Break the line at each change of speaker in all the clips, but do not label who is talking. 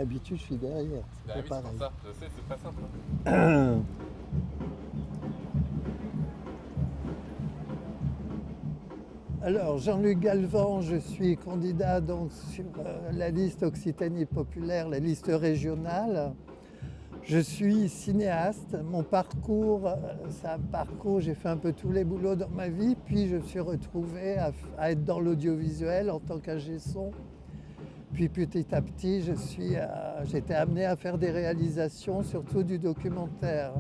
d'habitude, je suis derrière.
Bah
C'est
oui,
pas
c'est pour
pareil.
ça, je sais, c'est pas simple, hein.
Alors, Jean-Luc Galvan, je suis candidat donc sur la liste Occitanie populaire, la liste régionale. Je suis cinéaste. Mon parcours, c'est un parcours, j'ai fait un peu tous les boulots dans ma vie, puis je me suis retrouvé à être dans l'audiovisuel en tant qu'ingé son. Puis petit à petit, j'ai été amené à faire des réalisations, surtout du documentaire.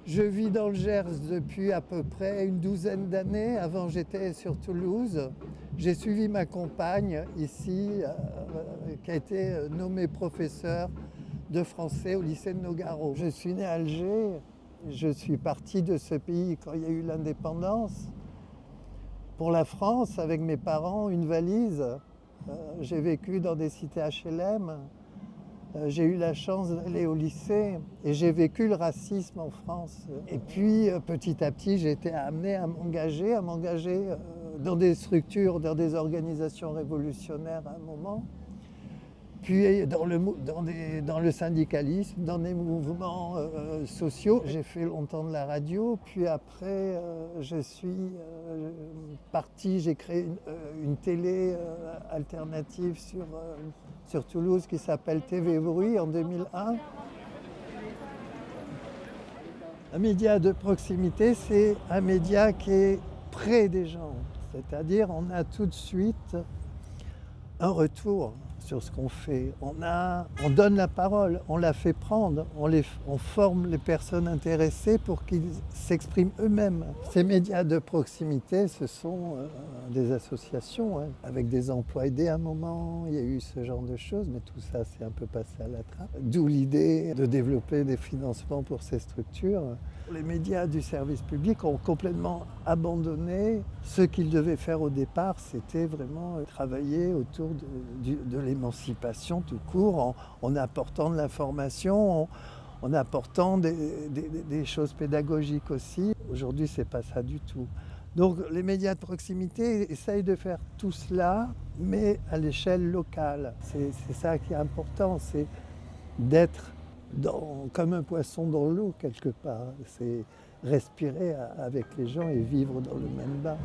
Je vis dans le Gers depuis à peu près une douzaine d'années. Avant, j'étais sur Toulouse. J'ai suivi ma compagne ici, qui a été nommée professeure de français au lycée de Nogaro. Je suis né à Alger. Je suis parti de ce pays quand il y a eu l'indépendance. Pour la France, avec mes parents, une valise. J'ai vécu dans des cités HLM. J'ai eu la chance d'aller au lycée et j'ai vécu le racisme en France. Et puis petit à petit, j'ai été amené à m'engager dans des structures, dans des organisations révolutionnaires à un moment. Puis dans le syndicalisme, dans des mouvements sociaux. J'ai fait longtemps de la radio, puis après je suis parti, j'ai créé une télé alternative sur Toulouse qui s'appelle TV Bruit en 2001. Un média de proximité, c'est un média qui est près des gens. C'est-à-dire on a tout de suite un retour sur ce qu'on fait. On donne la parole, on la fait prendre, on forme les personnes intéressées pour qu'ils s'expriment eux-mêmes. Ces médias de proximité, ce sont des associations, hein, avec des emplois aidés à un moment, il y a eu ce genre de choses, mais tout ça c'est un peu passé à la trappe. D'où l'idée de développer des financements pour ces structures. Les médias du service public ont complètement abandonné ce qu'ils devaient faire au départ, c'était vraiment travailler autour de l'émancipation tout court, en apportant de l'information, en apportant des choses pédagogiques aussi. Aujourd'hui, c'est pas ça du tout. Donc les médias de proximité essayent de faire tout cela, mais à l'échelle locale. C'est ça qui est important, c'est d'être comme un poisson dans l'eau quelque part. C'est respirer avec les gens et vivre dans le même bain.